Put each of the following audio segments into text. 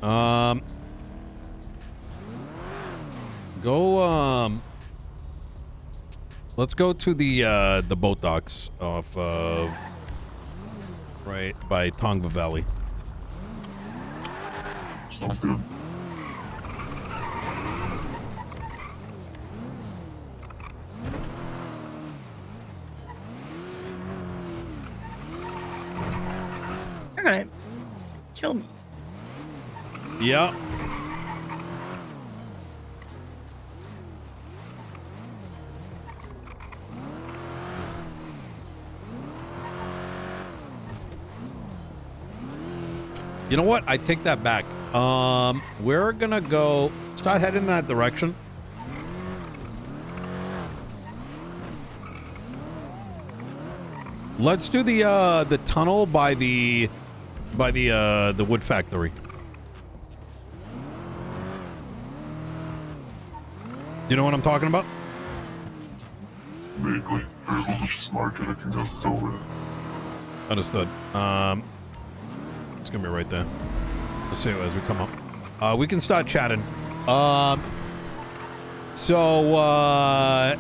Go, let's go to the boat docks off of right by Tongva Valley. Sounds good. They're gonna kill me. Yeah. You know what? I take that back. We're gonna go. Start heading that direction. Let's do the tunnel by the wood factory. You know what I'm talking about? Vaguely. There's a just market I can just over it. Understood. It's gonna be right there. Let's see as we come up. We can start chatting. So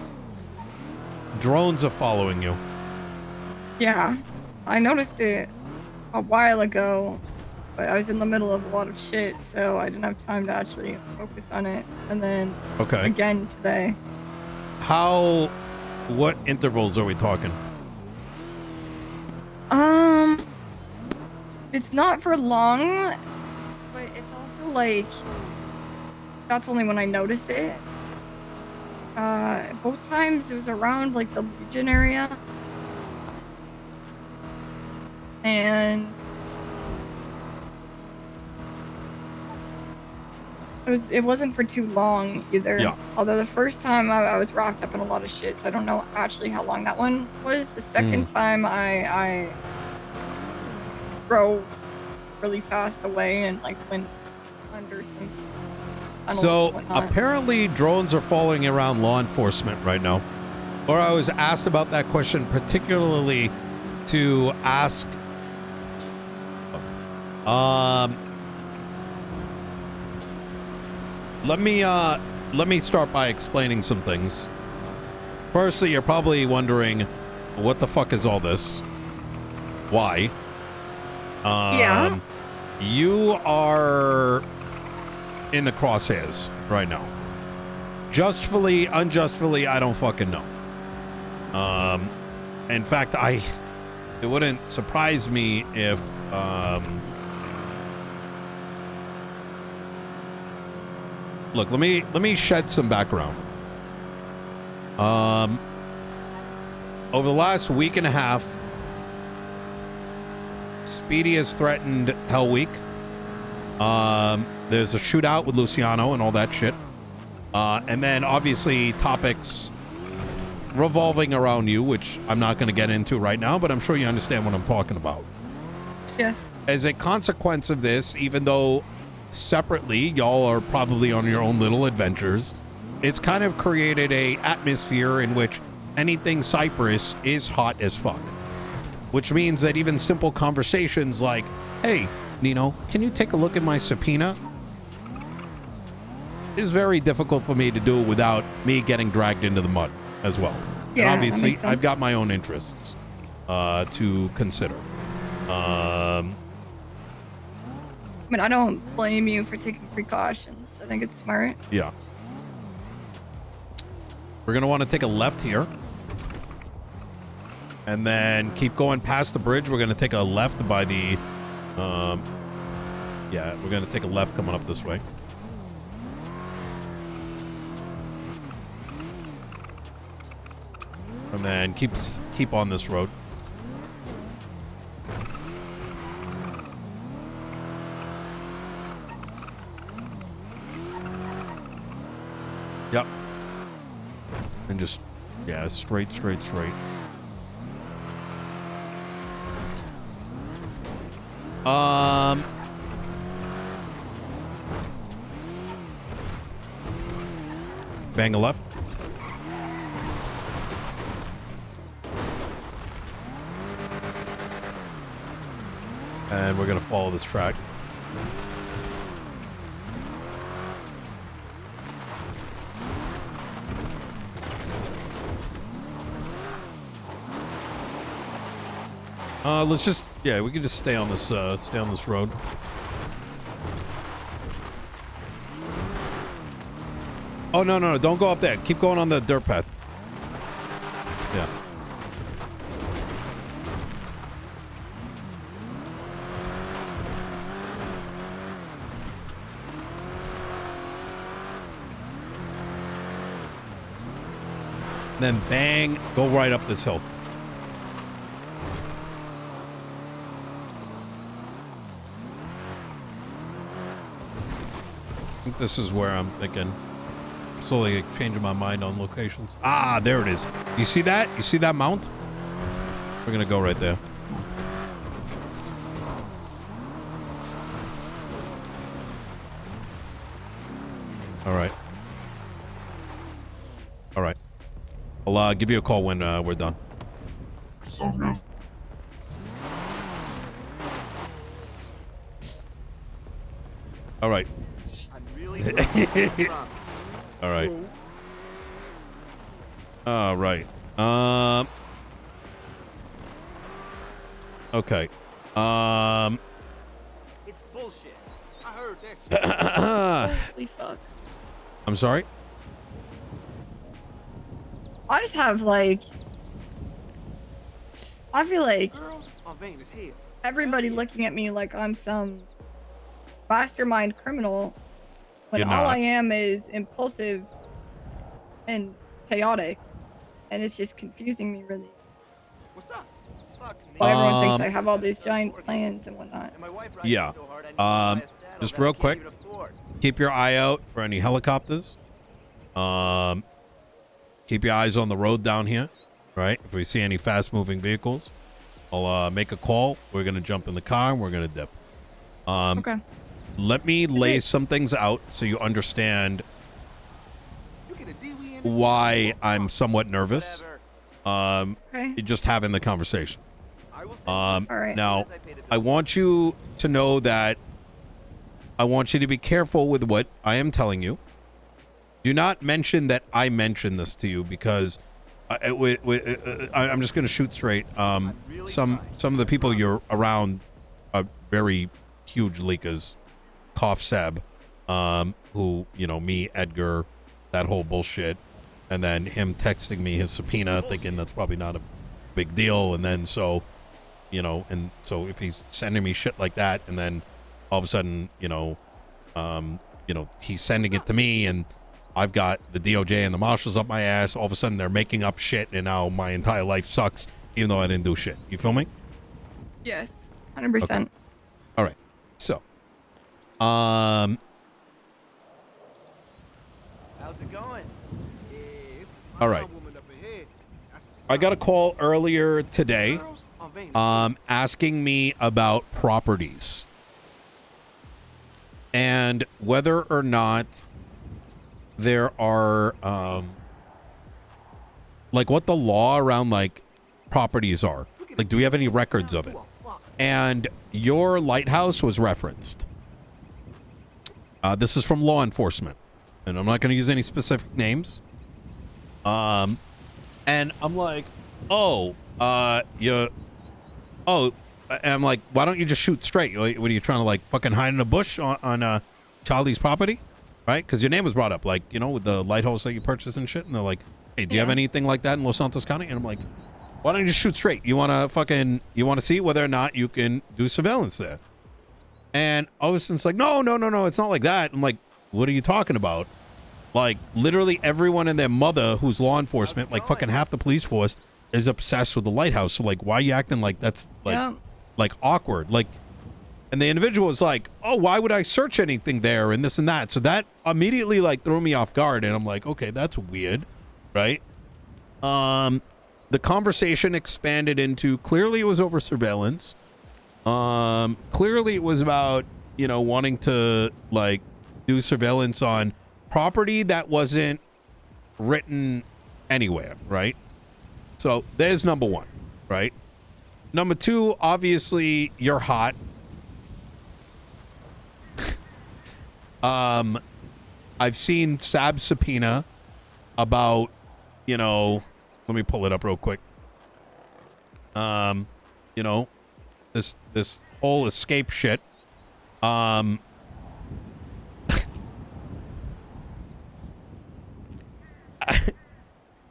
drones are following you. Yeah, I noticed it a while ago, but I was in the middle of a lot of shit, so I didn't have time to actually focus on it. And then again today. What intervals are we talking? It's not for long, but it's also like that's only when I notice it. Both times it was around like the Legion area. And it wasn't for too long either. Yeah. Although the first time I was wrapped up in a lot of shit, so I don't know actually how long that one was. The second time I drove really fast away and like went under some tunnels. So and whatnot. apparently drones are following around law enforcement right now. Or I was asked about that question particularly to ask let me start by explaining some things. Firstly, you're probably wondering, what the fuck is all this? Why? Yeah. You are in the crosshairs right now. Justfully, unjustfully, I don't fucking know. In fact, it wouldn't surprise me if look, let me shed some background. Over the last week and a half, Speedy has threatened Hell Week. There's a shootout with Luciano and all that shit. And then obviously topics revolving around you, which I'm not going to get into right now, but I'm sure you understand what I'm talking about. Yes. As a consequence of this, even though separately y'all are probably on your own little adventures, it's kind of created a atmosphere in which anything Cyprus is hot as fuck. Which means that even simple conversations like, hey, Nino, can you take a look at my subpoena? Is very difficult for me to do without me getting dragged into the mud as well. Yeah, and obviously, that makes sense. I've got my own interests to consider. I mean, I don't blame you for taking precautions. I think it's smart. Yeah. We're going to want to take a left here. And then keep going past the bridge. We're going to take a left by the... yeah, we're going to take a left coming up this way. And then keep on this road. Yep. And just, yeah, straight. Bang a left. And we're gonna follow this track. Let's just, yeah, we can just stay on this road. Oh, no, don't go up there. Keep going on the dirt path. Yeah. Then bang, go right up this hill. I think this is where I'm thinking. Slowly changing my mind on locations. Ah, there it is. You see that? You see that mount? We're gonna go right there. All right. All right. I'll give you a call when we're done. Sounds good. All right. I'm really All right. All right. Okay. It's bullshit. I heard that shit. Holy fuck. I'm sorry? I just have like, I feel like Girls are vain as hell. everybody looking at me like I'm some mastermind criminal when You're all not. I am is impulsive and chaotic, and it's just confusing me really. What's up? Fuck me. But everyone thinks I have all these giant plans and whatnot. And my wife rides Yeah. so hard I need to buy a saddle Just that I real can't quick. even afford. Keep your eye out for any helicopters. Keep your eyes on the road down here, right? If we see any fast-moving vehicles, I'll make a call. We're gonna jump in the car and we're gonna dip. Okay. Let me lay it- some things out so you understand You get a DWI in this why shit? I'm somewhat nervous. Whatever. Okay. Just having the conversation. I will send All right. Now, I want you to know that I want you to be careful with what I am telling you. Do not mention that I mentioned this to you because I'm just going to shoot straight. Some of the people you're around are very huge leakers. Cough Seb, who, you know, me, Edgar, that whole bullshit. And then him texting me his subpoena, thinking that's probably not a big deal. And then so, you know, and so if he's sending me shit like that, and then all of a sudden, he's sending it to me, and I've got the DOJ and the marshals up my ass. All of a sudden, they're making up shit, and now my entire life sucks, even though I didn't do shit. You feel me? Yes. 100%. All right. So, how's How's it going? All right. I got a call earlier today, Girls are vain. asking me about properties and whether or not there are, like, what the law around, like, properties are. Like, do we have any records of it? And your lighthouse was referenced. This is from law enforcement, and I'm not going to use any specific names. And I'm like, and I'm like, why don't you just shoot straight? What are you trying to, like, fucking hide in a bush on Charlie's property? Right? Because your name was brought up, like, you know, with the lighthouse that you purchased and shit. And they're like, hey, do you have Yeah. anything like that in Los Santos County? And I'm like, why don't you just shoot straight? You want to see whether or not you can do surveillance there? And I was just like, no, it's not like that. I'm like, what are you talking about? Like, literally everyone and their mother who's law enforcement, like fucking half the police force, is obsessed with the lighthouse. So, like, why are you acting like that's, like, Yeah. like awkward? Like, and the individual was like, oh, why would I search anything there and this and that? So that immediately, like, threw me off guard. And I'm like, okay, that's weird, right? The conversation expanded into, clearly it was over surveillance. Clearly it was about, you know, wanting to, like, do surveillance on property that wasn't written anywhere, right? So there's number one, right? Number two, obviously you're hot. I've seen Sab's subpoena about, you know, let me pull it up real quick. you know, this whole escape shit. Have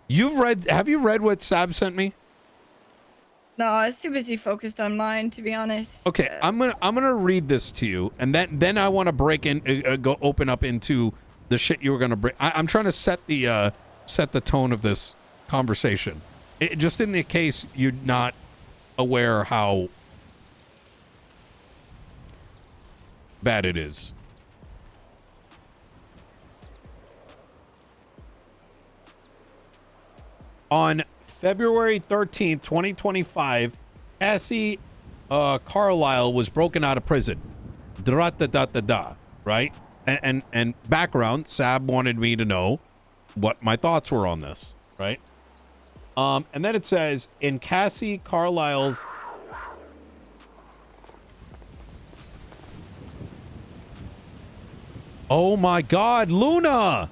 you read what Sab sent me? No, I was too busy focused on mine, to be honest. Okay, I'm gonna read this to you, and then I want to break in, go open up into the shit you were gonna bring. I'm trying to set the tone of this conversation, just in the case you're not aware how bad it is. On February 13th, 2025, Cassie Carlisle was broken out of prison. Right? And background, Sab wanted me to know what my thoughts were on this, right? And then it says, in Cassie Carlisle's... Oh my God, Luna!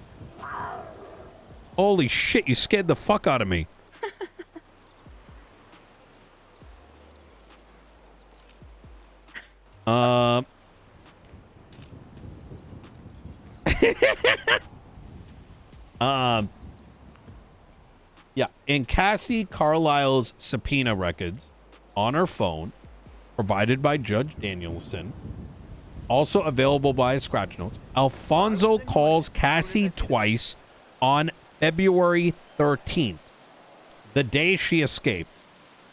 Holy shit, you scared the fuck out of me. Yeah, in Cassie Carlisle's subpoena records on her phone, provided by Judge Danielson, also available by scratch notes, Alfonso calls Cassie twice on February 13th, the day she escaped.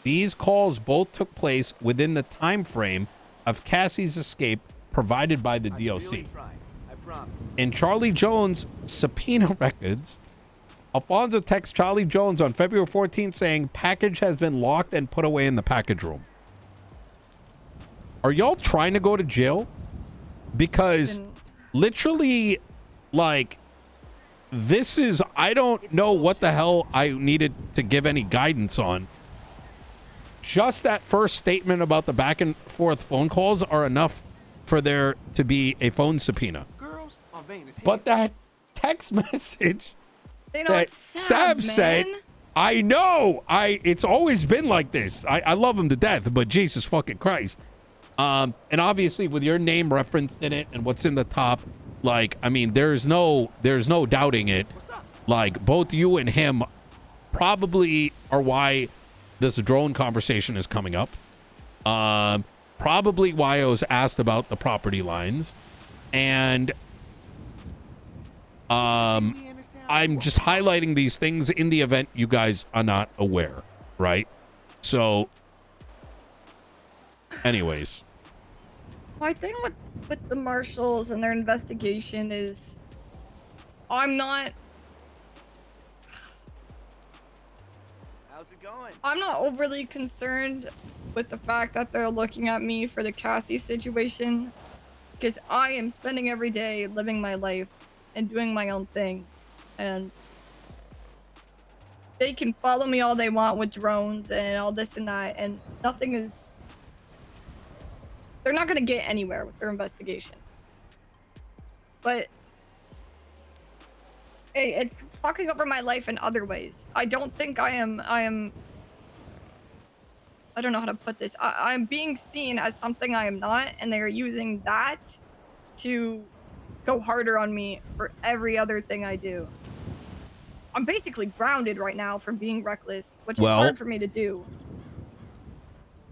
These calls both took place within the time frame of Cassie's escape provided by the DOC. In Charlie Jones' subpoena records, Alfonso texts Charlie Jones on February 14th saying package has been locked and put away in the package room. Are y'all trying to go to jail? Because literally, like, this is, I don't know what the hell I needed to give any guidance on. Just that first statement about the back and forth phone calls are enough for there to be a phone subpoena. But that text message that Sab said, I know, it's always been like this. I love him to death, but Jesus fucking Christ. And obviously with your name referenced in it and what's in the top, like, I mean, there's no doubting it. Like, both you and him probably are why this drone conversation is coming up. Probably why I was asked about the property lines. And I'm just highlighting these things in the event you guys are not aware, right? So, anyways. My thing with the marshals and their investigation is I'm not overly concerned with the fact that they're looking at me for the Cassie situation, because I am spending every day living my life and doing my own thing, and they can follow me all they want with drones and all this and that, and nothing is... They're not going to get anywhere with their investigation. But it's fucking over my life in other ways. I don't think I am I don't know how to put this. I'm being seen as something I am not, and they are using that to go harder on me for every other thing I do. I'm basically grounded right now for being reckless, which is hard for me to do.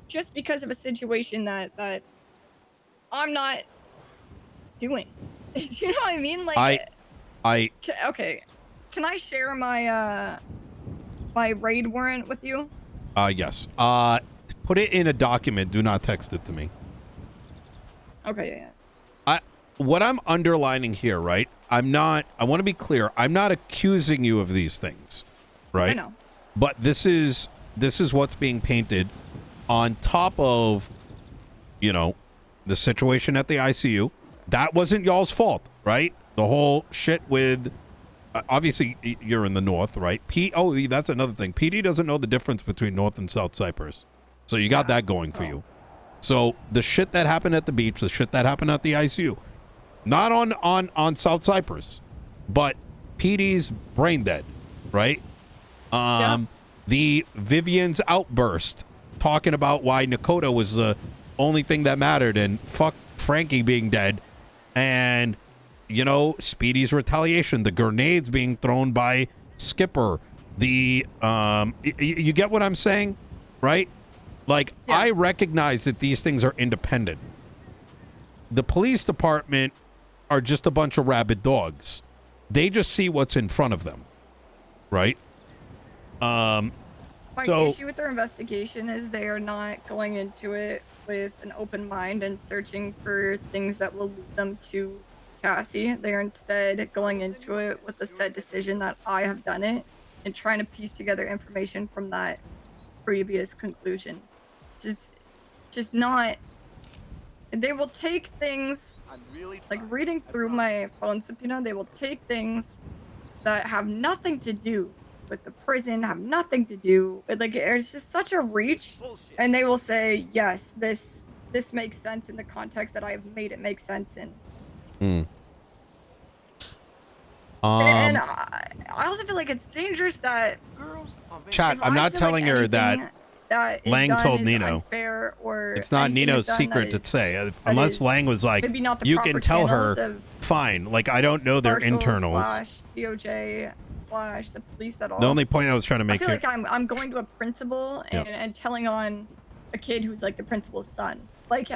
Just because of a situation that I'm not doing. Do you know what I mean? Like, okay. Can I share my my raid warrant with you? Yes. Put it in a document. Do not text it to me. Okay, yeah. What I'm underlining here, right? I want to be clear. I'm not accusing you of these things, right? I know. But this is what's being painted on top of, you know, the situation at the ICU. That wasn't y'all's fault, right? The whole shit with, obviously you're in the north, right? That's another thing. PD doesn't know the difference between North and South Cyprus. So you got that going for you. So the shit that happened at the beach, the shit that happened at the ICU, not on South Cyprus, but PD's brain dead, right? The Vivian's outburst, talking about why Nakota was the only thing that mattered, and fuck Frankie being dead, and you know, Speedy's retaliation, the grenades being thrown by Skipper, the you get what I'm saying, right? Like, yeah. I recognize that these things are independent. The police department are just a bunch of rabid dogs. They just see what's in front of them, right? My issue with their investigation is they are not going into it with an open mind and searching for things that will lead them to Cassie. They are instead going into it with the set decision that I have done it and trying to piece together information from that previous conclusion. Just not. They will take things, like reading through my phone subpoena, they will take things that have nothing to do with the prison, have nothing to do with, like, it's just such a reach, and they will say, yes, this makes sense in the context that I have made it make sense in. And I also feel like it's dangerous that chat, I'm not telling her that Lang told Nino. Or it's not Nino's secret to say. Unless Lang was like, you can tell her, fine. Like, I don't know their internals. /DOJ/ the police at all. The only point I was trying to make I feel like I'm going to a principal and telling on a kid who's like the principal's son. Like,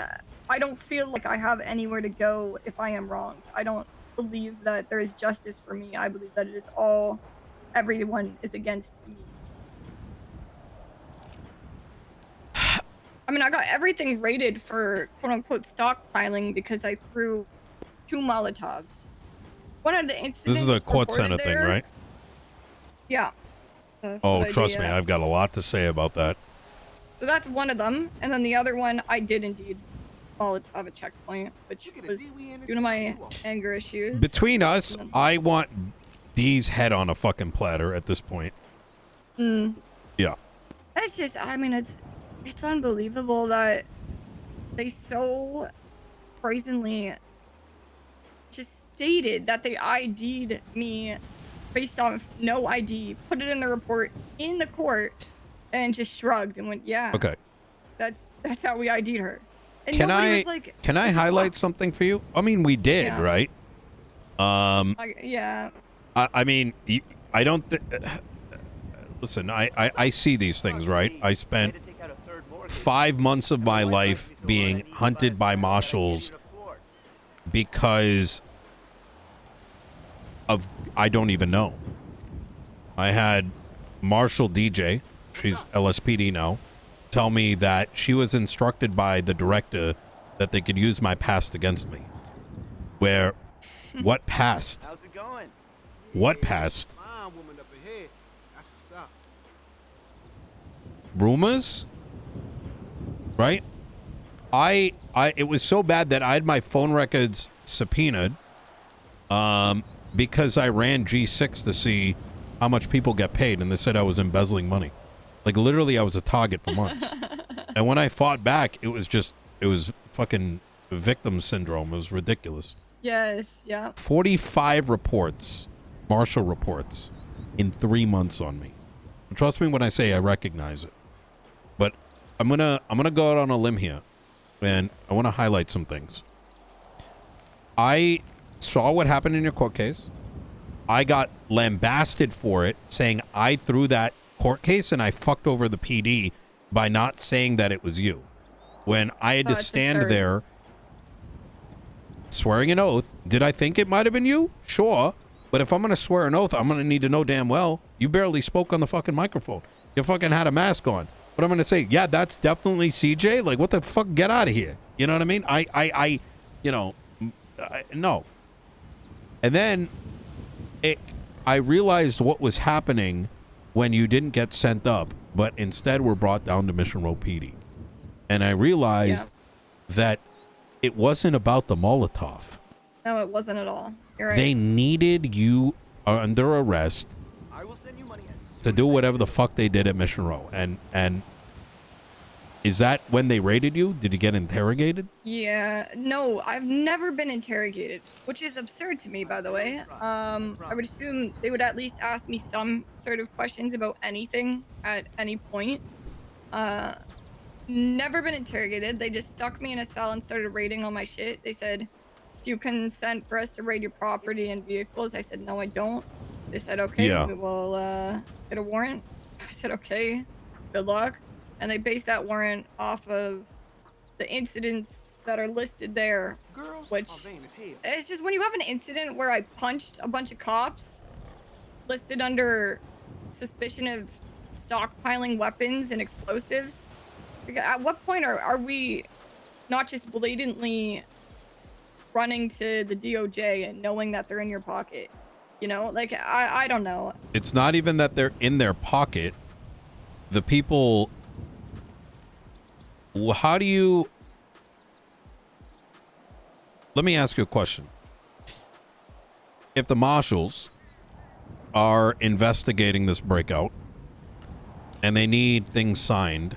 I don't feel like I have anywhere to go if I am wrong. I don't believe that there is justice for me. I believe that it is all, everyone is against me. I mean, I got everything rated for quote-unquote stockpiling because I threw 2 Molotovs. One of the incidents. This is the Quad Center thing, right? Yeah. Oh, trust me, I've got a lot to say about that. So that's one of them, and then the other one, I did indeed Molotov a checkpoint, which was due to my anger issues. Between us, I want D's head on a fucking platter at this point. Yeah. It's just, I mean, it's unbelievable that they so brazenly just stated that they ID'd me based on no ID, put it in the report in the court, and just shrugged and went, yeah. Okay. That's how we ID'd her. And can I like, can I highlight something for you? I mean, we did, right? Yeah. I mean, I don't listen, I see these things, right? I spent 5 months of my life being hunted by marshals because of, I don't even know. I had Marshal DJ, she's LSPD now, tell me that she was instructed by the director that they could use my past against me. Where, what past? How's it going? What past? Rumors? Right? It was so bad that I had my phone records subpoenaed because I ran G6 to see how much people get paid, and they said I was embezzling money. Like, literally, I was a target for months. And when I fought back, it was fucking victim syndrome. It was ridiculous. Yes, yeah. 45 reports, marshal reports, in 3 months on me. Trust me when I say I recognize it. But I'm gonna go out on a limb here, and I want to highlight some things. I saw what happened in your court case. I got lambasted for it, saying I threw that court case and I fucked over the PD by not saying that it was you. When I had to stand there swearing an oath, did I think it might have been you? Sure. But if I'm going to swear an oath, I'm going to need to know damn well. You barely spoke on the fucking microphone. You fucking had a mask on. But I'm going to say, yeah, that's definitely CJ. Like, what the fuck? Get out of here. You know what I mean? No. And then I realized what was happening when you didn't get sent up, but instead were brought down to Mission Row PD. And I realized that it wasn't about the Molotov. No, it wasn't at all. You're right. They needed you under arrest to do whatever the fuck they did at Mission Row. And is that when they raided you? Did you get interrogated? Yeah, no, I've never been interrogated, which is absurd to me, by the way. I would assume they would at least ask me some sort of questions about anything at any point. Never been interrogated. They just stuck me in a cell and started raiding all my shit. They said, "Do you consent for us to raid your property and vehicles?" I said, "No, I don't." They said, "Okay, Yeah. we will get a warrant." I said, "Okay, good luck." And they based that warrant off of the incidents that are listed there, Girls which are vain as hell. it's just when you have an incident where I punched a bunch of cops listed under suspicion of stockpiling weapons and explosives. Like, at what point are we not just blatantly running to the DOJ and knowing that they're in your pocket? You know, like I don't know. It's not even that they're in their pocket. The people. How do you? Let me ask you a question. If the marshals are investigating this breakout and they need things signed,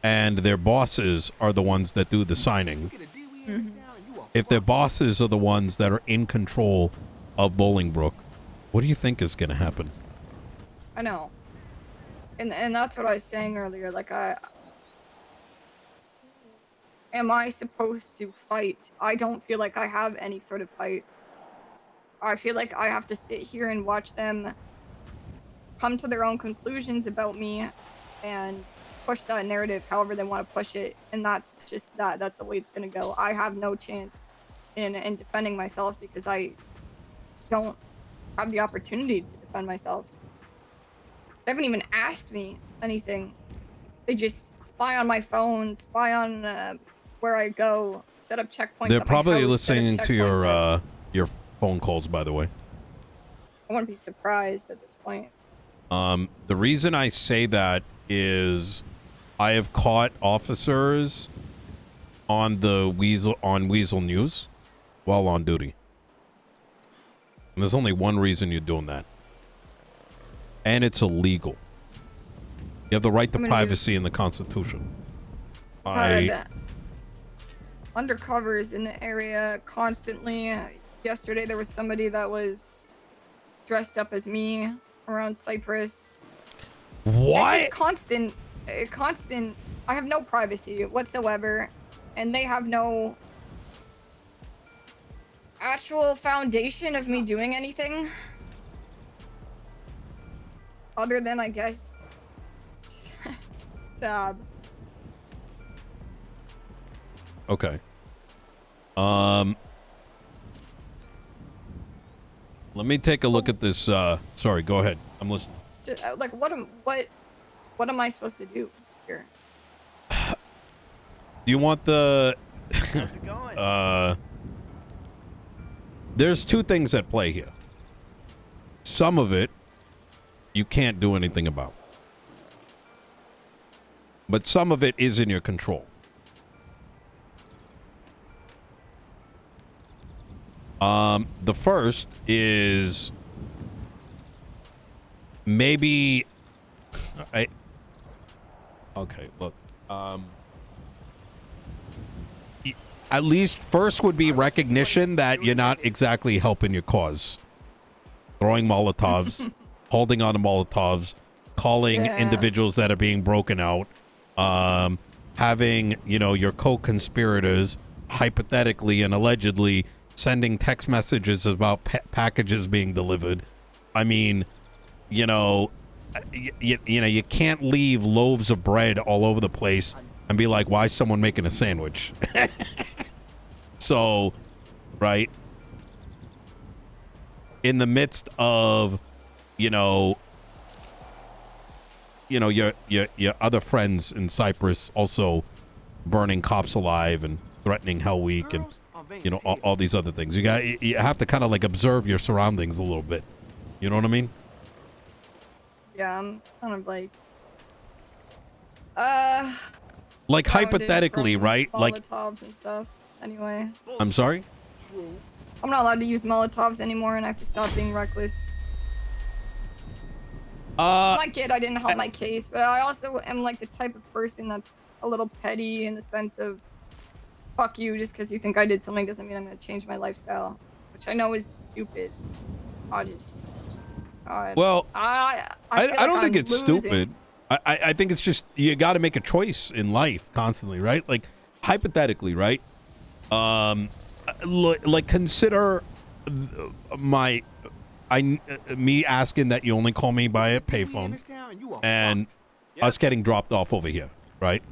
and their bosses are the ones that do the signing, if their bosses are the ones that are in control of Bolingbrook, what do you think is going to happen? I know. And that's what I was saying earlier. Like, am I supposed to fight? I don't feel like I have any sort of fight. I feel like I have to sit here and watch them come to their own conclusions about me and push that narrative however they want to push it. And that's just that. That's the way it's going to go. I have no chance in defending myself because I don't have the opportunity to defend myself. They haven't even asked me anything. They just spy on my phone, spy on where I go, set up checkpoints. They're at my probably house, listening to checkpoints your phone calls, by the way. I wouldn't be surprised at this point. The reason I say that is I have caught officers on Weasel News while on duty. And there's only one reason you're doing that. And it's illegal. You have the right to privacy in the Constitution. Undercovers in the area constantly. Yesterday there was somebody that was dressed up as me around Cyprus. What? It's just constant. I have no privacy whatsoever, and they have no actual foundation of me doing anything other than, I guess, Sab. Okay. Let me take a look at this. Sorry, go ahead. I'm listening. Just, like, what am I supposed to do here? Do you want the... There's two things at play here. Some of it you can't do anything about. But some of it is in your control. The first is maybe okay, look. At least first would be recognition that you're not exactly helping your cause. Throwing Molotovs, holding on to Molotovs, calling individuals that are being broken out, having, your co-conspirators hypothetically and allegedly sending text messages about packages being delivered. I mean, you can't leave loaves of bread all over the place and be like, why is someone making a sandwich? So, right, in the midst of, your other friends in Cyprus also burning cops alive and threatening Hell Week and all these other things. You have to kind of like observe your surroundings a little bit. You know what I mean? Yeah, I'm kind of like hypothetically, right? Molotovs and stuff. Anyway. I'm sorry? I'm not allowed to use Molotovs anymore, and I have to stop being reckless. I'm not kid, I didn't help my case, but I also am like the type of person that's a little petty in the sense of fuck you, just because you think I did something doesn't mean I'm going to change my lifestyle, which I know is stupid. I don't think it's stupid. I think it's just you got to make a choice in life constantly, right? Like hypothetically, right? Like consider me asking that you only call me by a payphone and us getting dropped off over here, right?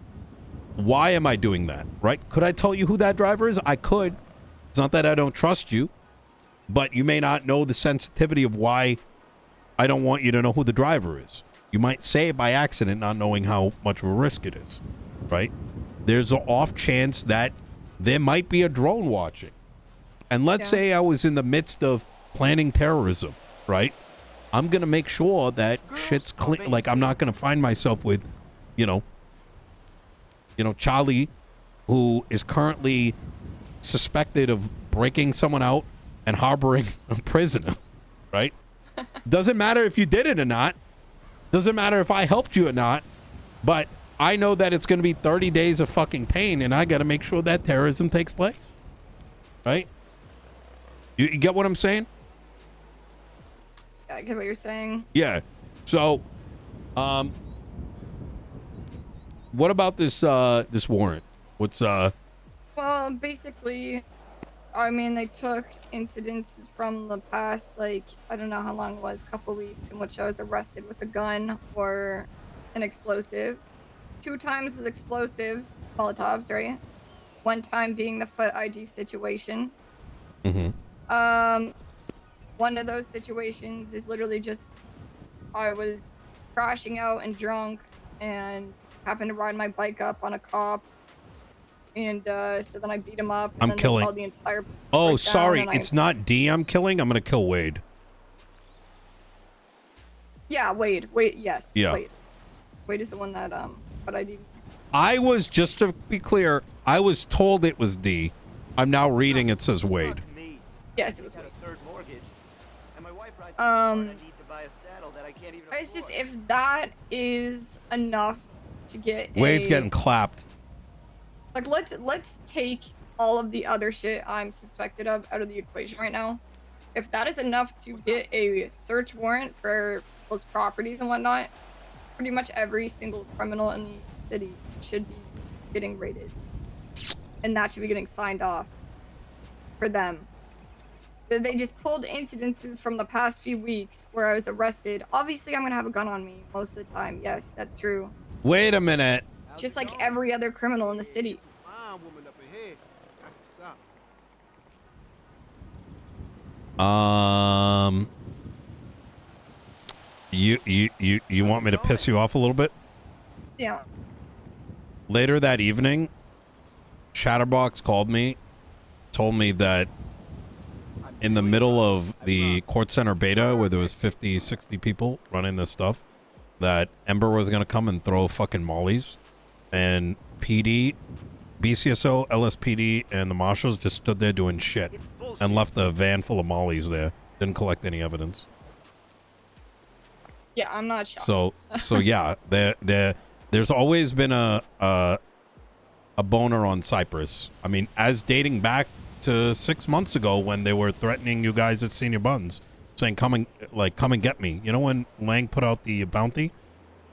Why am I doing that, right? Could I tell you who that driver is? I could. It's not that I don't trust you, but you may not know the sensitivity of why I don't want you to know who the driver is. You might say it by accident, not knowing how much of a risk it is, right? There's an off chance that there might be a drone watching. And let's say I was in the midst of planning terrorism, right? I'm going to make sure that shit's clean. Like, I'm not going to find myself with, you know, Charlie, who is currently suspected of breaking someone out and harboring a prisoner, right? Doesn't matter if you did it or not. Doesn't matter if I helped you or not. But I know that it's going to be 30 days of fucking pain, and I got to make sure that terrorism takes place, right? You get what I'm saying? Yeah, I get what you're saying. Yeah. So, what about this this warrant? What's Well, basically, I mean, they took incidents from the past, like, I don't know how long it was, a couple weeks, in which I was arrested with a gun or an explosive. 2 times with explosives, Molotovs, right? 1 time being the foot ID situation. One of those situations is literally just I was crashing out and drunk and happened to ride my bike up on a cop. And so then I beat him up. And I'm then killing. They called the entire police oh, force down, sorry. and It's not D I'm killing. I'm going to kill Wade. Yeah, Wade. Yes. Yeah. Wade is the one that, but I did. I was, just to be clear, I was told it was D. I'm now reading it says Wade. Yes, it was Wade. It's just if that is enough to get Wade's getting clapped. Like, let's take all of the other shit I'm suspected of out of the equation right now. If that is enough to get a search warrant for those properties and whatnot, pretty much every single criminal in the city should be getting raided. And that should be getting signed off for them. They just pulled incidences from the past few weeks where I was arrested. Obviously, I'm going to have a gun on me most of the time. Yes, that's true. Wait a minute. Just like every other criminal in the city. You want me to piss you off a little bit? Yeah. Later that evening, Chatterbox called me, told me that in the middle of the court center beta where there was 50, 60 people running this stuff, that Ember was going to come and throw fucking mollies, and PD, BCSO, LSPD, and the marshals just stood there doing shit and left a van full of mollies there. Didn't collect any evidence. Yeah, I'm not shocked. So yeah, there's always been a boner on Cypress. I mean, as dating back to 6 months ago when they were threatening you guys at Senior Buns, saying come and get me. You know when Lang put out the bounty?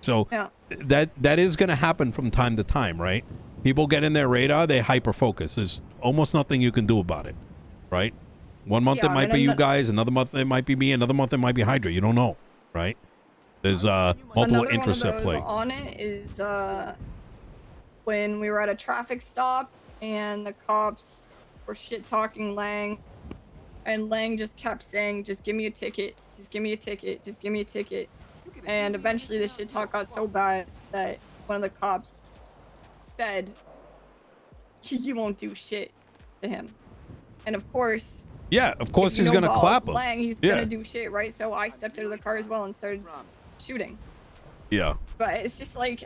So yeah. that is going to happen from time to time, right? People get in their radar, they hyper focus. There's almost nothing you can do about it, right? 1 month it might be you guys, another month it might be me, another month it might be Hydra. You don't know, right? There's multiple interests at play. On it is when we were at a traffic stop and the cops were shit talking Lang, and Lang just kept saying, "Just give me a ticket, just give me a ticket, just give me a ticket." And eventually the shit talk got so bad that one of the cops said, "You won't do shit to him." And of course, yeah, of course he's gonna clap him. Lang, he's gonna do shit, right? So I stepped out of the car as well and started shooting. Yeah. But it's just like,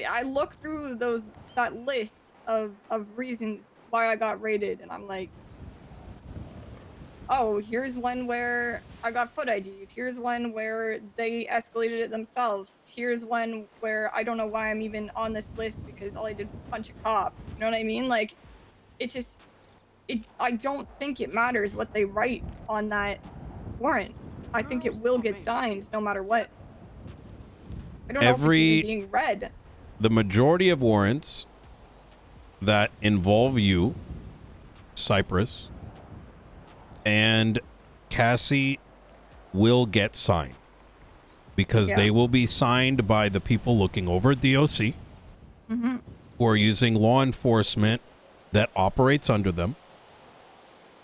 I look through that list of reasons why I got raided, and I'm like, oh, here's one where I got foot ID'd. Here's one where they escalated it themselves. Here's one where I don't know why I'm even on this list because all I did was punch a cop. You know what I mean? Like, I don't think it matters what they write on that warrant. I think it will get signed no matter what. I don't know if it's even being read. The majority of warrants that involve you, Cypress, and Cassie will get signed because they will be signed by the people looking over at DOC who are using law enforcement that operates under them,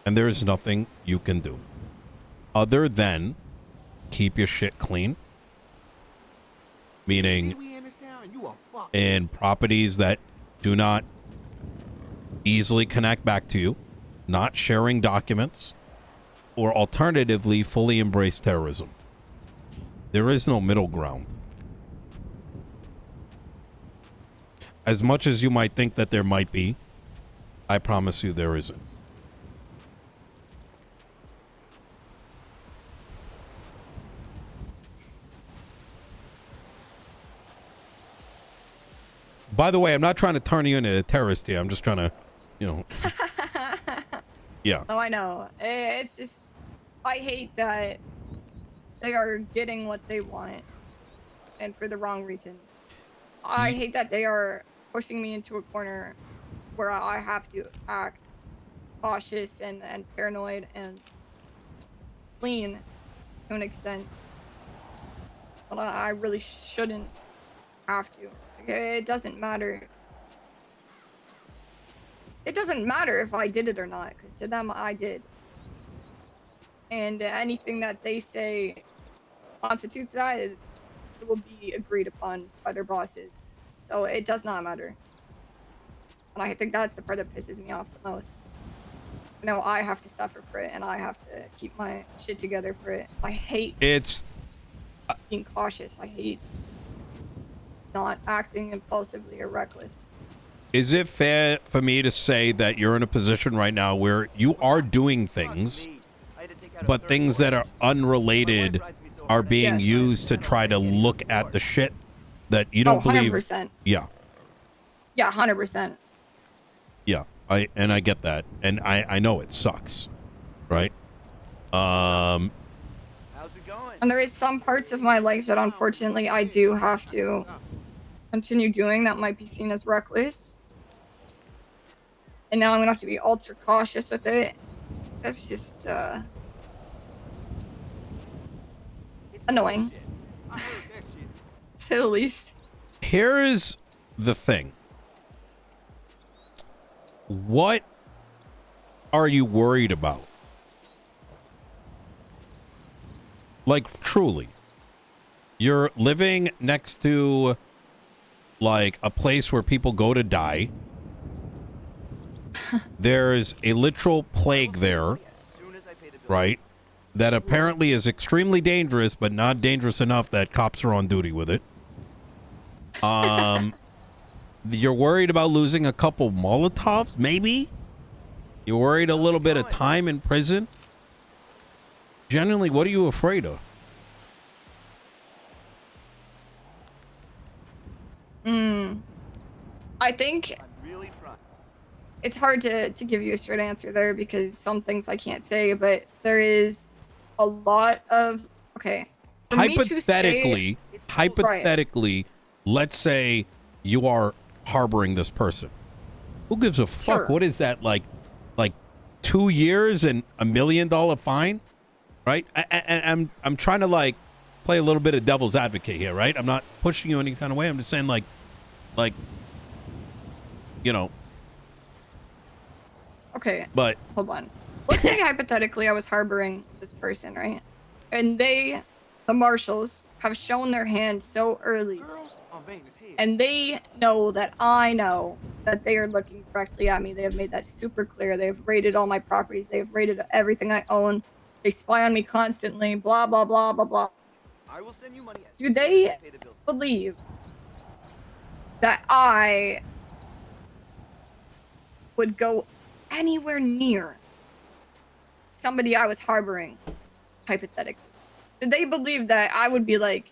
and there's nothing you can do other than keep your shit clean, meaning in properties that do not easily connect back to you, not sharing documents, or alternatively fully embrace terrorism. There is no middle ground. As much as you might think that there might be, I promise you there isn't. By the way, I'm not trying to turn you into a terrorist here. I'm just trying to, you know. Yeah. Oh, I know. It's just, I hate that they are getting what they want and for the wrong reason. I hate that they are pushing me into a corner where I have to act cautious and paranoid and clean to an extent. But I really shouldn't have to. It doesn't matter. It doesn't matter if I did it or not, because to them, I did. And anything that they say constitutes that, it will be agreed upon by their bosses. So it does not matter. And I think that's the part that pisses me off the most. You know, I have to suffer for it, and I have to keep my shit together for it. I hate being cautious. I hate not acting impulsively or reckless. Is it fair for me to say that you're in a position right now where you are doing things, but things that are unrelated are being used to try to look at the shit that you don't believe? 100%. Yeah. Yeah, 100%. Yeah, I get that, and I know it sucks, right? How's it going? And there is some parts of my life that unfortunately I do have to continue doing that might be seen as reckless. And now I'm gonna have to be ultra cautious with it. That's just annoying. I heard that shit. To say the least. Here is the thing. What are you worried about? Like, truly. You're living next to, like, a place where people go to die. There's a literal plague there, right? That apparently is extremely dangerous, but not dangerous enough that cops are on duty with it. You're worried about losing a couple Molotovs, maybe? You're worried a little bit of time in prison? Generally, what are you afraid of? I think it's hard to give you a straight answer there because some things I can't say, but there is a lot of hypothetically, let's say you are harboring this person. Who gives a fuck? Sure. What is that, like 2 years and $1 million fine? Right? I'm trying to like play a little bit of devil's advocate here, right? I'm not pushing you any kind of way. I'm just saying like you know. Okay. But hold on. Let's say hypothetically I was harboring this person, right? And the marshals, have shown their hand so early. And they know that I know that they are looking directly at me. They have made that super clear. They have raided all my properties. They have raided everything I own. They spy on me constantly. Blah, blah, blah, blah, blah. I will send you money. Do they believe that I would go anywhere near somebody I was harboring, hypothetically? Did they believe that I would be like,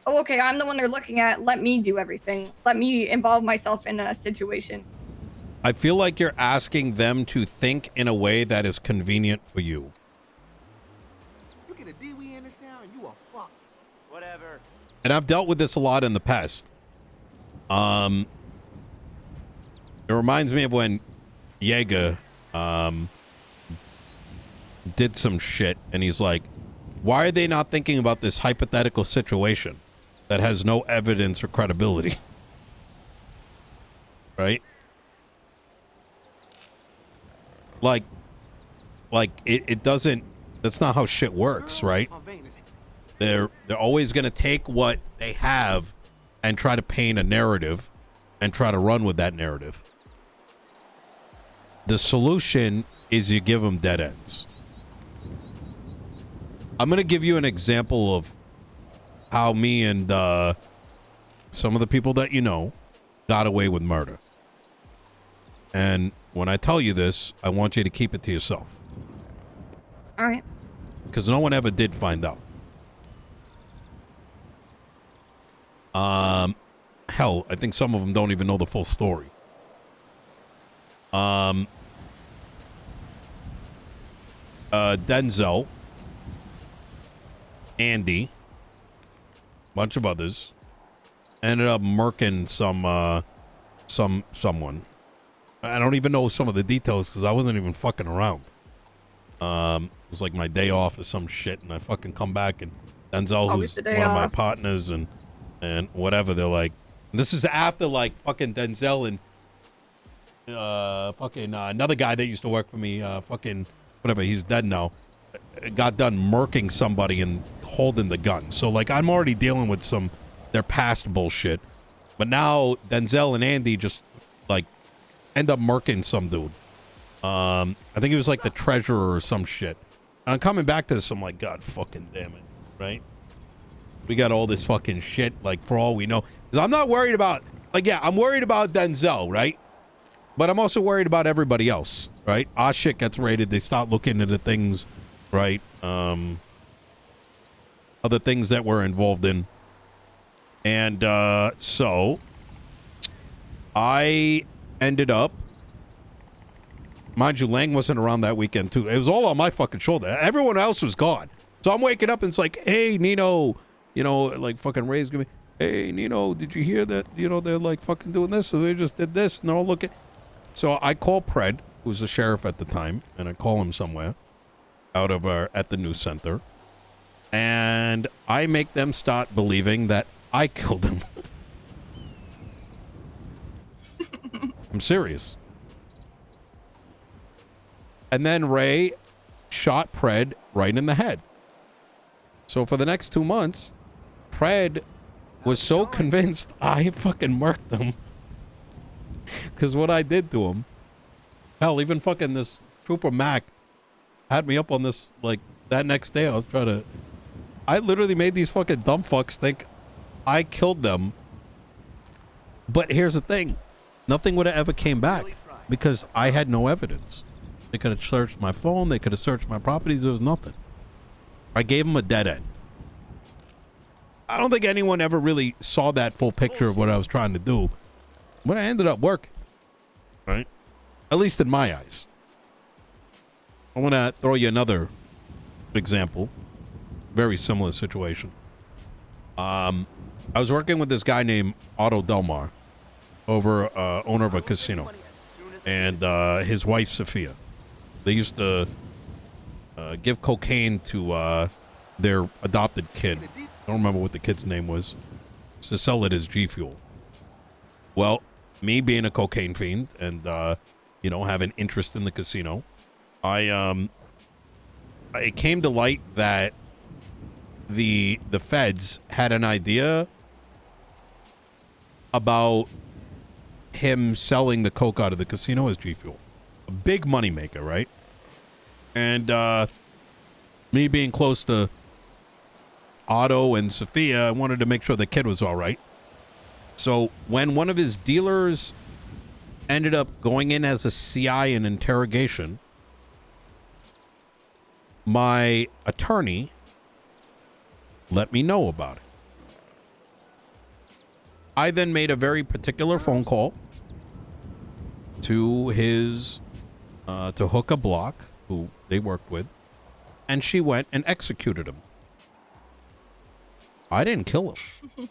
oh, okay, I'm the one they're looking at. Let me do everything. Let me involve myself in a situation. I feel like you're asking them to think in a way that is convenient for you. You get a DWI in this town, you are fucked. Whatever. And I've dealt with this a lot in the past. It reminds me of when Yeager did some shit, and he's like, why are they not thinking about this hypothetical situation that has no evidence or credibility? Right? Like it doesn't, that's not how shit works, right? They're always going to take what they have and try to paint a narrative and try to run with that narrative. The solution is you give them dead ends. I'm going to give you an example of how me and some of the people that you know got away with murder. And when I tell you this, I want you to keep it to yourself. All right. Because no one ever did find out. Hell, I think some of them don't even know the full story. Denzel, Andy, bunch of others, ended up murking someone. I don't even know some of the details because I wasn't even fucking around. It was like my day off or some shit, and I fucking come back, and Denzel, who's one of my partners, and whatever, they're like, this is after like fucking Denzel and another guy that used to work for me, fucking whatever, he's dead now, got done murking somebody and holding the gun. So like I'm already dealing with their past bullshit, but now Denzel and Andy just like end up murking some dude. I think he was like the treasurer or some shit. And I'm coming back to this, I'm like, God fucking damn it, right? We got all this fucking shit, like, for all we know. Because I'm not worried about, like, yeah, I'm worried about Denzel, right? But I'm also worried about everybody else, right? Our shit gets raided. They start looking into things, right? Other things that we're involved in. And so I ended up, mind you, Lang wasn't around that weekend, too. It was all on my fucking shoulder. Everyone else was gone. So I'm waking up and it's like, hey, Nino, you know, like fucking Ray's gonna be, hey, Nino, did you hear that? You know, they're like fucking doing this. So they just did this and they're all looking. So I call Pred, who's the sheriff at the time, and I call him somewhere out of at the news center. And I make them start believing that I killed him. I'm serious. And then Ray shot Pred right in the head. So for the next 2 months, Pred was so convinced I fucking murked him. Because what I did to him, hell, even fucking this Trooper Mac had me up on this, like, that next day I literally made these fucking dumb fucks think I killed them. But here's the thing. Nothing would have ever came back because I had no evidence. They could have searched my phone. They could have searched my properties. There was nothing. I gave them a dead end. I don't think anyone ever really saw that full picture of what I was trying to do. But I ended up working. Right? At least in my eyes. I want to throw you another example. Very similar situation. I was working with this guy named Otto Delmar, owner of a casino, and his wife Sophia. They used to give cocaine to their adopted kid. I don't remember what the kid's name was. To sell it as G Fuel. Well, me being a cocaine fiend and you know, having interest in the casino, it came to light that the feds had an idea about him selling the coke out of the casino as G Fuel. A big moneymaker, right? And me being close to Otto and Sophia, I wanted to make sure the kid was all right. So when one of his dealers ended up going in as a CI in interrogation, my attorney let me know about it. I then made a very particular phone call to his to Hooka Block, who they worked with, and she went and executed him. I didn't kill him.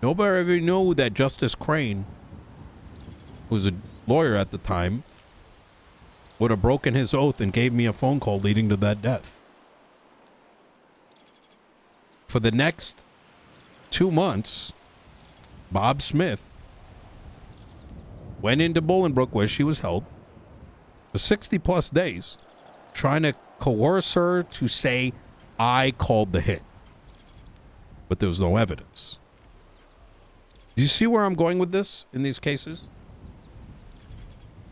Nobody ever knew that Justice Crane, who was a lawyer at the time, would have broken his oath and gave me a phone call leading to that death. For the next 2 months, Bob Smith went into Bolingbrook where she was held for 60 plus days, trying to coerce her to say, I called the hit. But there was no evidence. Do you see where I'm going with this in these cases?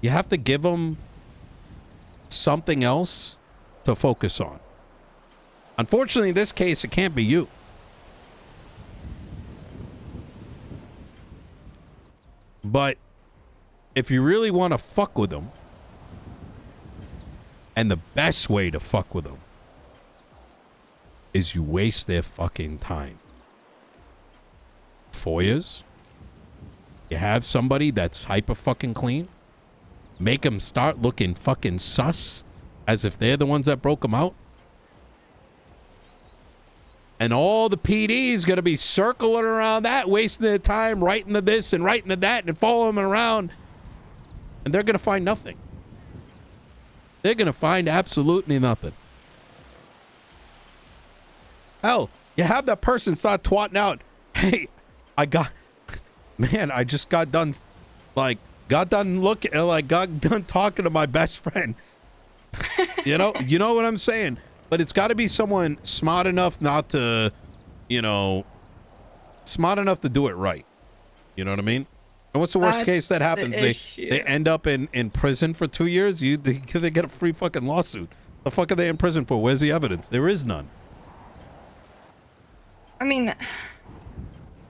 You have to give them something else to focus on. Unfortunately, in this case, it can't be you. But if you really want to fuck with them, and the best way to fuck with them is you waste their fucking time. FOIAs. You have somebody that's hyper fucking clean. Make them start looking fucking sus as if they're the ones that broke them out. And all the PD's going to be circling around that, wasting their time writing to this and writing to that and following them around. And they're going to find nothing. They're going to find absolutely nothing. Hell, you have that person start twatting out. Hey, I just got done, got done talking to my best friend. You know what I'm saying? But it's got to be someone smart enough not to, smart enough to do it right. You know what I mean? And what's the worst case that happens? They end up in prison for 2 years. They get a free fucking lawsuit. The fuck are they in prison for? Where's the evidence? There is none. I mean,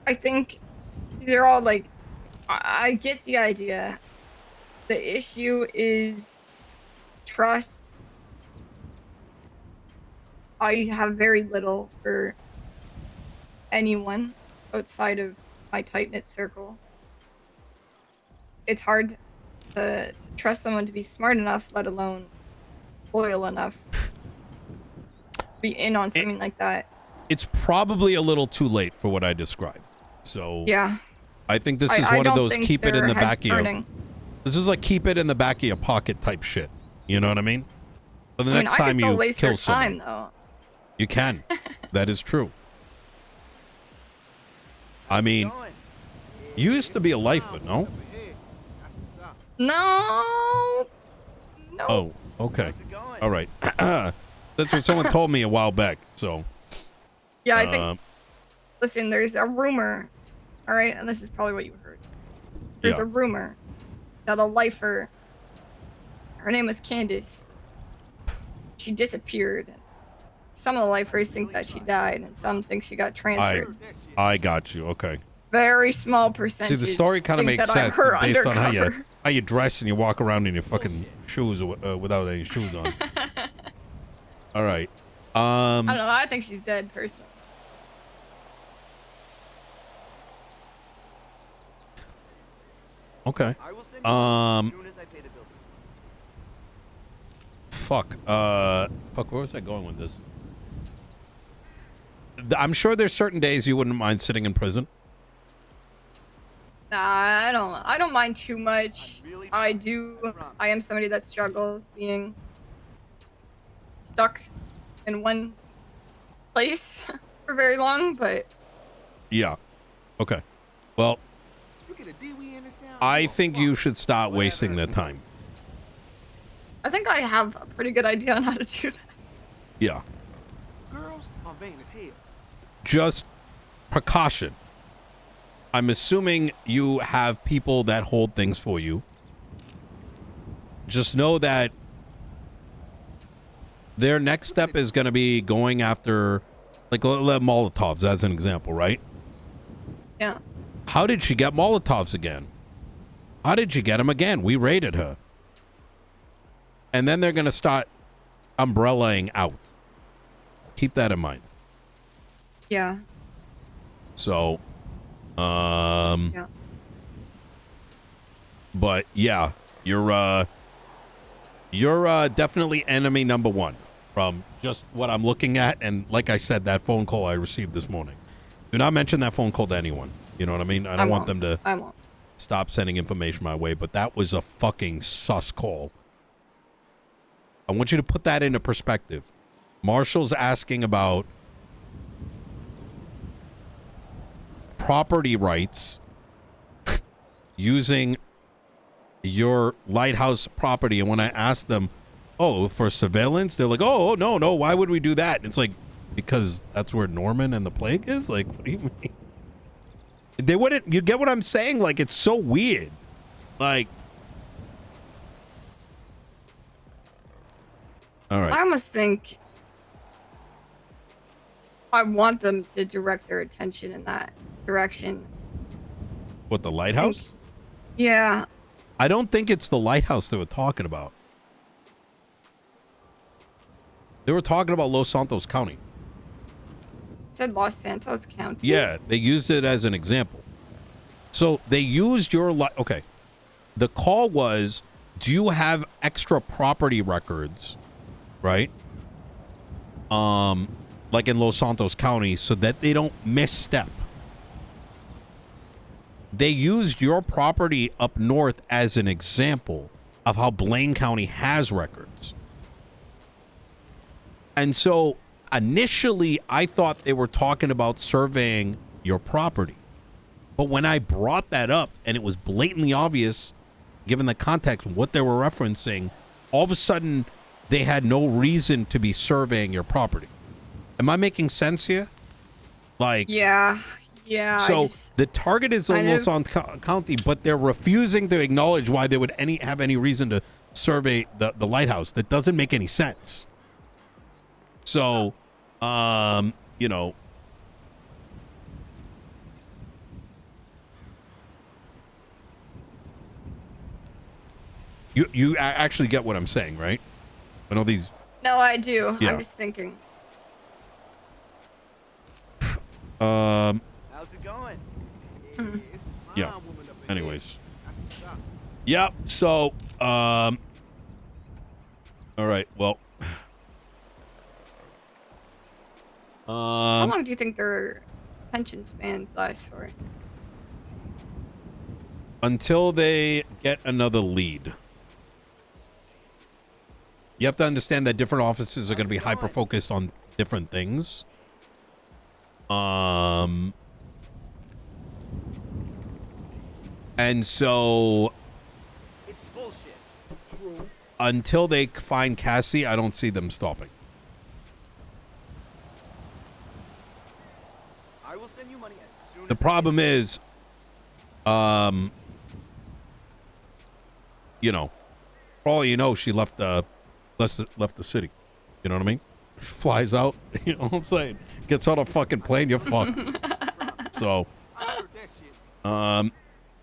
I think they're all like, I get the idea. The issue is trust. I have very little for anyone outside of my tight-knit circle. It's hard to trust someone to be smart enough, let alone loyal enough to be in on something like that. It's probably a little too late for what I described. So yeah, I think this is one of those keep it in the back of your. This is like keep it in the back of your pocket type shit. You know what I mean? So the next time you kill someone, though. You can. That is true. I mean, you used to be a lifer, no? No. Oh, okay. All right. That's what someone told me a while back. So. Yeah, I think. Listen, there's a rumor. All right, and this is probably what you heard. There's a rumor that a lifer. Her name was Candace. She disappeared. Some of the lifers think that she died, and some think she got transferred. I got you. Okay. Very small percentage. See, the story kind of makes sense based on how you dress and you walk around in your fucking shoes without any shoes on. All right. I don't know. I think she's dead, personally. Okay. Fuck. Where was I going with this? I'm sure there's certain days you wouldn't mind sitting in prison. Nah, I don't mind too much. I am somebody that struggles being stuck in one place for very long, but yeah. Okay. Well, I think you should stop wasting their time. I think I have a pretty good idea on how to do that. Yeah. Girls are vain as hell. Just precaution. I'm assuming you have people that hold things for you. Just know that their next step is going to be going after, like, Molotovs as an example, right? Yeah. How did she get Molotovs again? How did you get them again? We raided her. And then they're going to start umbrellaing out. Keep that in mind. Yeah. So, yeah. But yeah, you're definitely enemy number one from just what I'm looking at. And like I said, that phone call I received this morning. Do not mention that phone call to anyone. You know what I mean? I don't want them to stop sending information my way, but that was a fucking sus call. I want you to put that into perspective. Marshall's asking about property rights using your lighthouse property. And when I asked them, oh, for surveillance, they're like, oh, no, why would we do that? And it's like, because that's where Norman and the plague is? Like, what do you mean? They wouldn't, you get what I'm saying? Like, it's so weird. Like, all right. I almost think I want them to direct their attention in that direction. What, the lighthouse? Yeah. I don't think it's the lighthouse they were talking about. They were talking about Los Santos County. Said Los Santos County. Yeah, they used it as an example. So they used your okay. The call was, do you have extra property records, right? Like in Los Santos County, so that they don't misstep. They used your property up north as an example of how Blaine County has records. And so initially, I thought they were talking about surveying your property. But when I brought that up, and it was blatantly obvious, given the context, what they were referencing, all of a sudden, they had no reason to be surveying your property. Am I making sense here? Like, yeah. So the target is Los Santos County, but they're refusing to acknowledge why they would have any reason to survey the lighthouse. That doesn't make any sense. So, you know, you actually get what I'm saying, right? I know these. No, I do. Yeah. I'm just thinking. How's it going? Yeah. Anyways. Yep. So, all right. Well. How long do you think their pension spans last for? Until they get another lead. You have to understand that different offices are going to be hyper focused on different things. And so it's bullshit. True. Until they find Cassie, I don't see them stopping. I will send you money as soon as The problem is, you know, for all you know, she left the city. You know what I mean? Flies out. You know what I'm saying? Gets on a fucking plane, you're fucked. So, but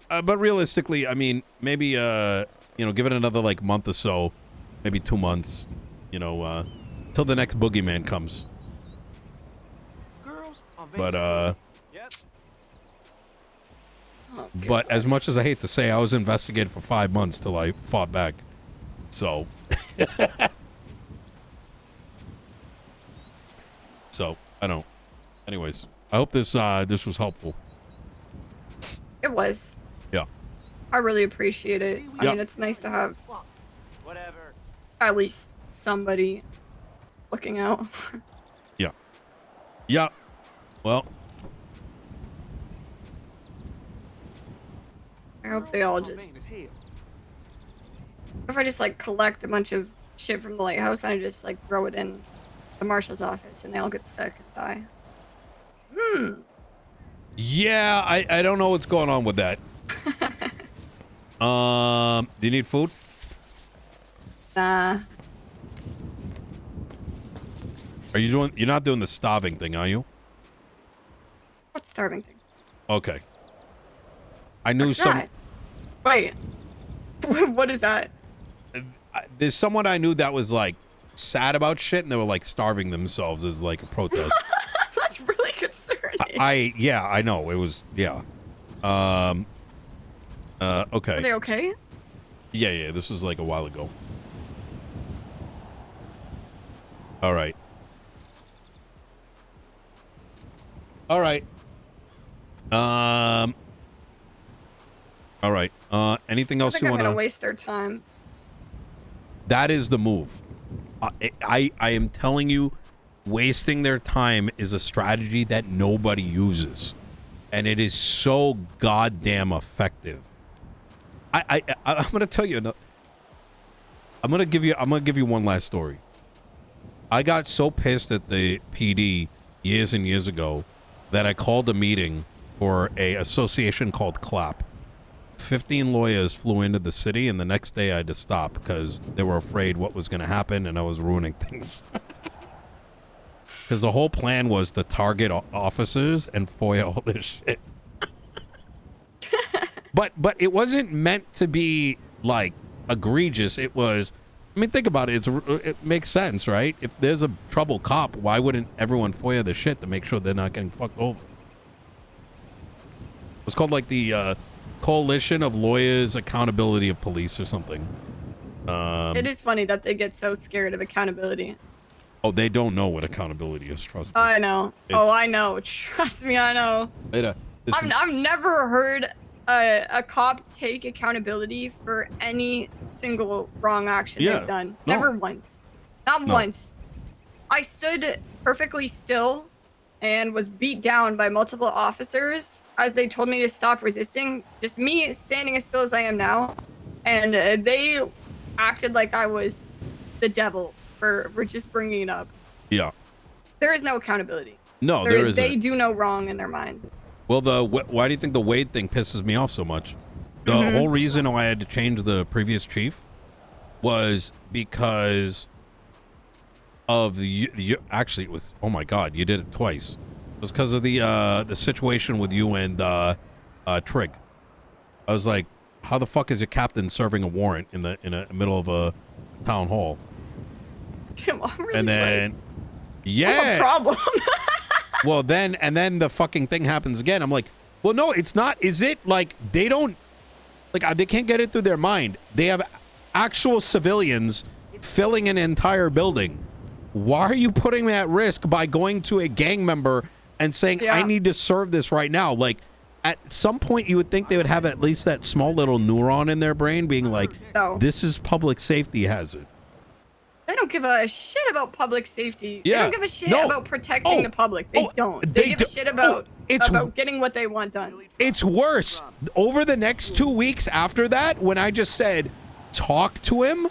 realistically, I mean, maybe you know, give it another like month or so, maybe 2 months, you know, till the next boogeyman comes. But but as much as I hate to say, I was investigated for 5 months till I fought back. So, so I don't. Anyways, I hope this was helpful. It was. Yeah. I really appreciate it. I mean, it's nice to have whatever. At least somebody looking out. Yeah. Yeah. Well. I hope they all just. What if I just like collect a bunch of shit from the lighthouse and I just like throw it in the marshal's office and they all get sick and die? Yeah, I don't know what's going on with that. Do you need food? Nah. You're not doing the starving thing, are you? What starving thing? Okay. I knew some. Wait. What is that? There's someone I knew that was like sad about shit and they were like starving themselves as like a protest. That's really concerning. Yeah, I know. It was, yeah. Okay. Are they okay? Yeah, this was like a while ago. All right. All right. All right. Anything else you I'm want gonna to? waste their time. That is the move. I am telling you, wasting their time is a strategy that nobody uses, and it is so goddamn effective. I'm gonna tell you. I'm gonna give you one last story. I got so pissed at the PD years and years ago that I called a meeting for a association called CLAP. 15 lawyers flew into the city, and the next day I had to stop because they were afraid what was going to happen, and I was ruining things. Because the whole plan was to target officers and FOIA all this shit. But it wasn't meant to be like egregious. It was, I mean, think about it. It makes sense, right? If there's a trouble cop, why wouldn't everyone FOIA the shit to make sure they're not getting fucked over? It's called like the Coalition of Lawyers Accountability of Police or something. It is funny that they get so scared of accountability. Oh, they don't know what accountability is, trust me. I know. I know. Trust me, I know. I've never heard a cop take accountability for any single wrong action they've done. No. Never once. Not once. I stood perfectly still and was beat down by multiple officers as they told me to stop resisting. Just me standing as still as I am now. And they acted like I was the devil for just bringing it up. Yeah. There is no accountability. No, there isn't. They do no wrong in their minds. Well, why do you think the Wade thing pisses me off so much? The whole reason why I had to change the previous chief was because of actually it was, oh my god, you did it twice. It was because of the situation with you and Trig. I was like, how the fuck is your captain serving a warrant in the middle of a town hall? Damn, I'm really And then like, yeah, I have a problem. well, then the fucking thing happens again. I'm like, well, no, it's not. Is it like they don't, like, they can't get it through their mind. They have actual civilians filling an entire building. Why are you putting me at risk by going to a gang member and saying, I need to serve this right now? Like, at some point, you would think they would have at least that small little neuron in their brain being like, this is public safety hazard. They don't give a shit about public safety. Yeah. They don't give a shit about protecting the public. They don't. They give a shit about getting what they want done. It's worse. Over the next 2 weeks after that, when I just said, talk to him,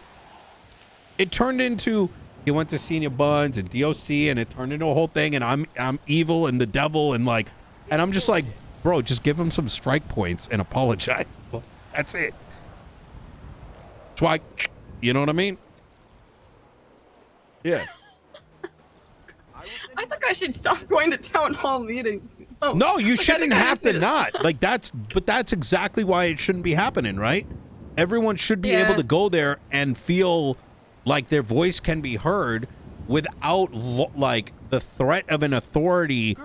it turned into, he went to Senior Buns and DOC, and it turned into a whole thing, and I'm evil and the devil, and like, and I'm just like, bro, just give him some strike points and apologize. Well, that's it. That's why, you know what I mean? Yeah. I think I should stop going to town hall meetings. No, you shouldn't have to not. Like, but that's exactly why it shouldn't be happening, right? Everyone should be able to go there and feel like their voice can be heard without like the threat of an authority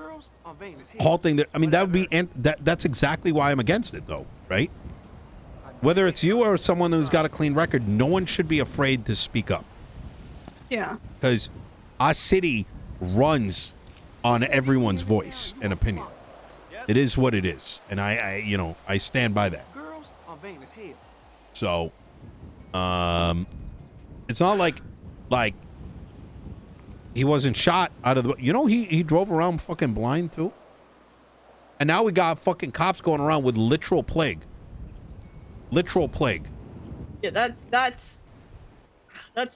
halting their, I mean, that would be, that's exactly why I'm against it though, right? Whether it's you or someone who's got a clean record, no one should be afraid to speak up. Yeah. Because our city runs on everyone's voice and opinion. It is what it is. And I stand by that. So, it's not like he wasn't shot out of the, he drove around fucking blind too. And now we got fucking cops going around with literal plague. Literal plague. Yeah, that's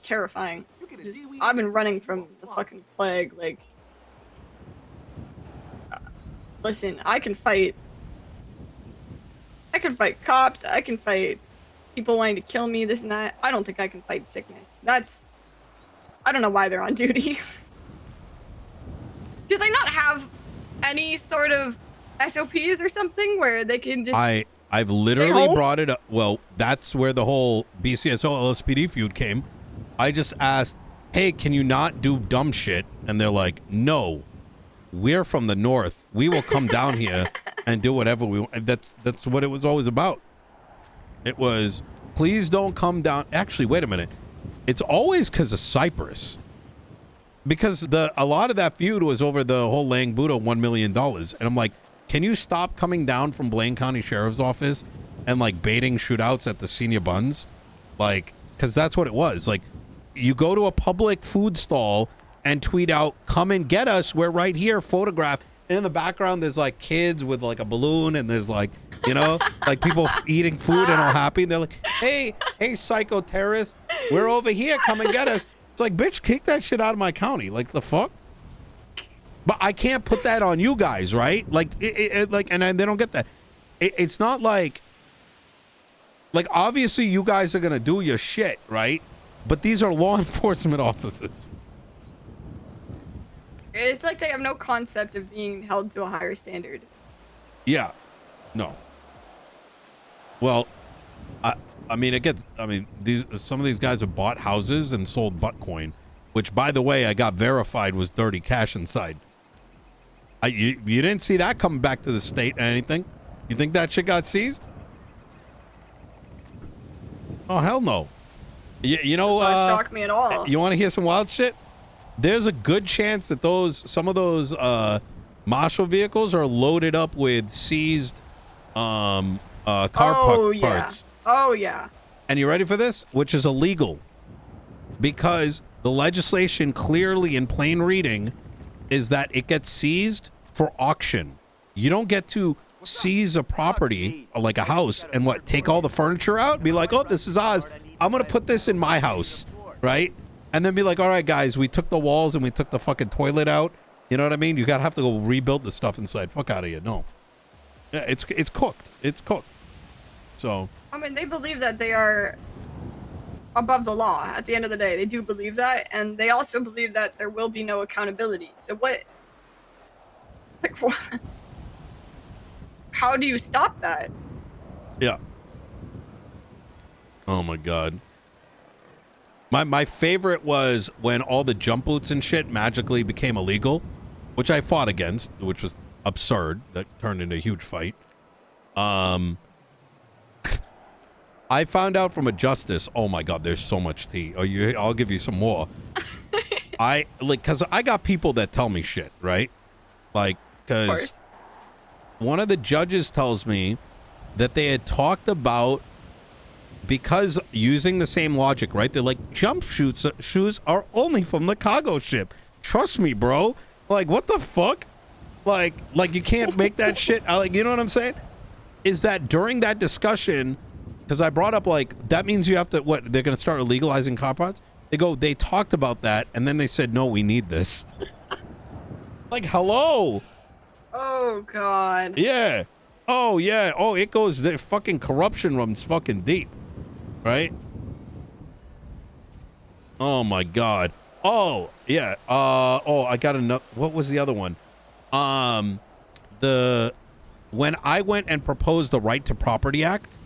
terrifying. I've been running from the fucking plague, like, listen, I can fight cops, I can fight people wanting to kill me, this and that. I don't think I can fight sickness. I don't know why they're on duty. Do they not have any sort of SOPs or something where they can just I've literally brought it up. Well, that's where the whole BCSO LSPD feud came. I just asked, hey, can you not do dumb shit? And they're like, no, we're from the north. We will come down here and do whatever we want. That's what it was always about. It was, please don't come down. Actually, wait a minute. It's always because of Cyprus. because a lot of that feud was over the whole Lang Buddha $1 million. And I'm like, can you stop coming down from Blaine County Sheriff's Office and like baiting shootouts at the senior buns? Like, because that's what it was. Like, you go to a public food stall and tweet out, come and get us, we're right here, photograph. And in the background, there's like kids with like a balloon, and there's like, you know, like people eating food and all happy. And they're like, hey, psycho terrorist, we're over here, come and get us. It's like, bitch, kick that shit out of my county. Like, the fuck? But I can't put that on you guys, right? Like, and they don't get that. It's not like obviously you guys are gonna do your shit, right? But these are law enforcement officers. It's like they have no concept of being held to a higher standard. Yeah. No. Well, I mean, some of these guys have bought houses and sold Buttcoin, which, by the way, I got verified was dirty cash inside. You didn't see that coming back to the state or anything? You think that shit got seized? Oh, hell no. You know, shock me at all. You want to hear some wild shit? There's a good chance that some of those marshal vehicles are loaded up with seized car parts. Oh yeah. And you ready for this? Which is illegal, because the legislation clearly in plain reading is that it gets seized for auction. You don't get to seize a property like a house and take all the furniture out, be like, oh, this is ours, I'm gonna put this in my house, right? And then be like, all right, guys, we took the walls and we took the fucking toilet out. You know what I mean? You gotta have to go rebuild the stuff inside. Fuck out of here. No. Yeah, it's cooked. It's cooked. So. I mean, they believe that they are above the law at the end of the day. They do believe that, and they also believe that there will be no accountability. So what? Like, what? How do you stop that? Yeah. Oh my God. My favorite was when all the jump boots and shit magically became illegal, which I fought against, which was absurd. That turned into a huge fight. I found out from a justice. Oh my God, there's so much tea. I'll give you some more. Because I got people that tell me shit, right? Like, because one of the judges tells me that they had talked about, because using the same logic, right? They're like, jump shoes are only from the cargo ship. Trust me, bro. Like, what the fuck? Like you can't make that shit. Like, you know what I'm saying? Is that during that discussion, because I brought up, like, that means you have to, what, they're going to start legalizing car parts? They talked about that, and then they said, no, we need this. Like, hello? Oh, God. Yeah. Oh, yeah. Oh, it goes, the fucking corruption runs fucking deep. Right? Oh my God. Oh, yeah. I got enough. What was the other one? When I went and proposed the Right to Property Act,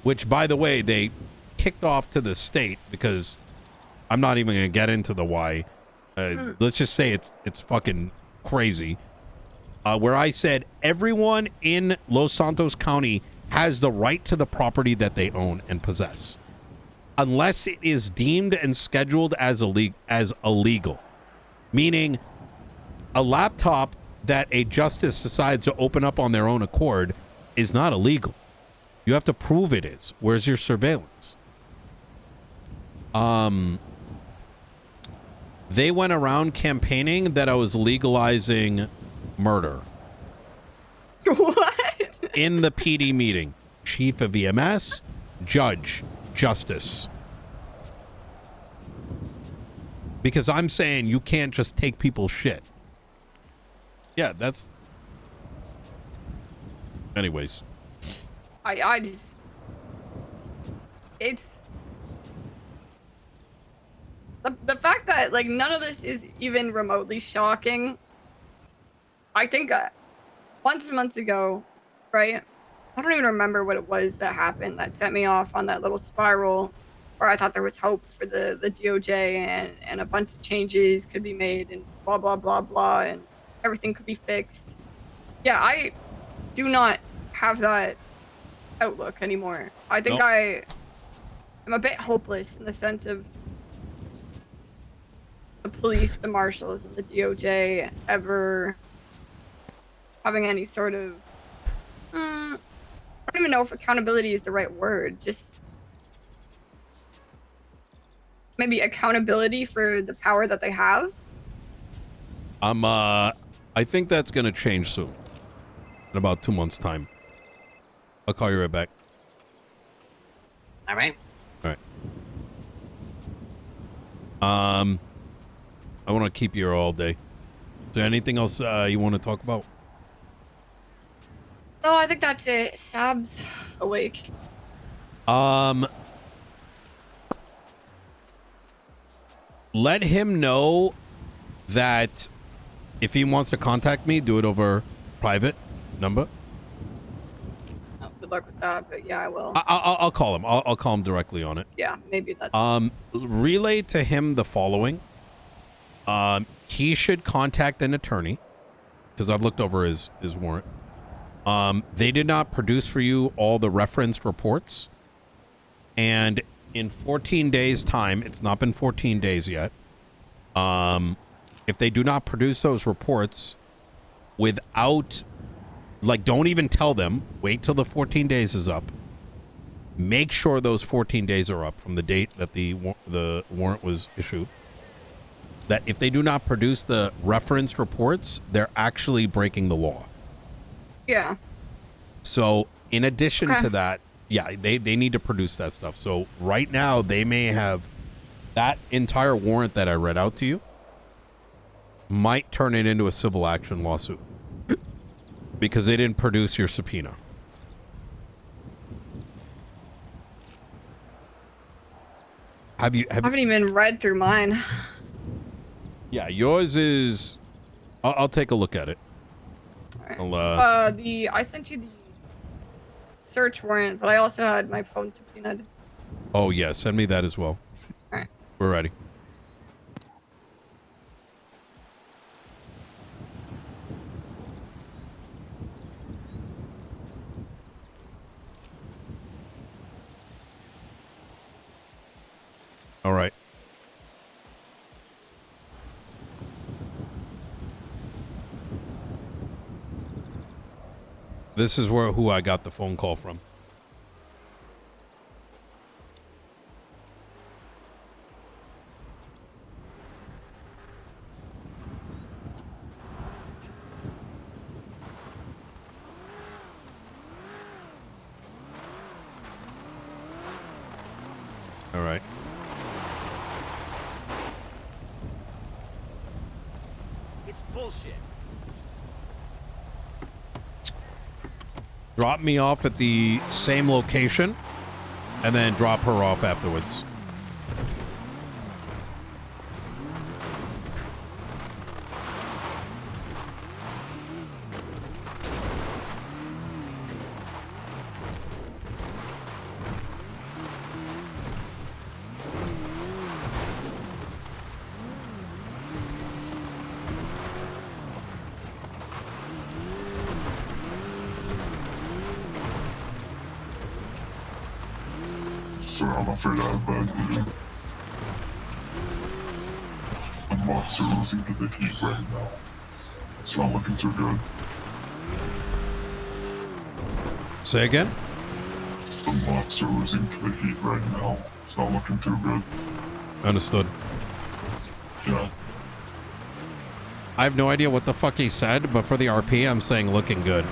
which, by the way, they kicked off to the state, because I'm not even going to get into the why. Let's just say it's fucking crazy. Where I said everyone in Los Santos County has the right to the property that they own and possess, unless it is deemed and scheduled as illegal. Meaning, a laptop that a justice decides to open up on their own accord is not illegal. You have to prove it is. Where's your surveillance? They went around campaigning that I was legalizing murder. What? In the PD meeting, chief of EMS, judge, justice. Because I'm saying you can't just take people's shit. Yeah, that's... Anyways. I just... It's... The fact that, like, none of this is even remotely shocking. I think months ago, right? I don't even remember what it was that happened that set me off on that little spiral where I thought there was hope for the DOJ and a bunch of changes could be made and blah, blah, blah, blah, and everything could be fixed. Yeah, I do not have that outlook anymore. I think I'm a bit hopeless in the sense of the police, the marshals, and the DOJ ever having any sort of I don't even know if accountability is the right word. Just maybe accountability for the power that they have. I think that's gonna change soon. In about 2 months' time. I'll call you right back. All right. All right. I want to keep you here all day. Is there anything else you want to talk about? No, I think that's it. Sab's awake. Let him know that if he wants to contact me, do it over private number. Oh, good luck with that, but yeah, I will. I'll call him. I'll call him directly on it. Yeah, maybe that's... Relay to him the following. He should contact an attorney, because I've looked over his warrant. They did not produce for you all the referenced reports. And in 14 days' time, it's not been 14 days yet. If they do not produce those reports without, like, don't even tell them, wait till the 14 days is up. Make sure those 14 days are up from the date that the warrant was issued. That if they do not produce the referenced reports, they're actually breaking the law. Yeah. So in addition to that, yeah, they need to produce that stuff. So right now they may have that entire warrant that I read out to you might turn it into a civil action lawsuit because they didn't produce your subpoena. I haven't even read through mine. Yeah, yours is... I'll take a look at it. All right. I sent you the search warrant, but I also had my phone subpoenaed. Oh, yeah, send me that as well. All right. We're ready. All right. This is who I got the phone call from. All right. It's bullshit. Drop me off at the same location and then drop her off afterwards. Sir, I'm afraid I have bad news. The mobs are losing to the heat right now. It's not looking too good. Say again? The mobs are losing to the heat right now. It's not looking too good. Understood. Yeah. I have no idea what the fuck he said, but for the RP, I'm saying looking good.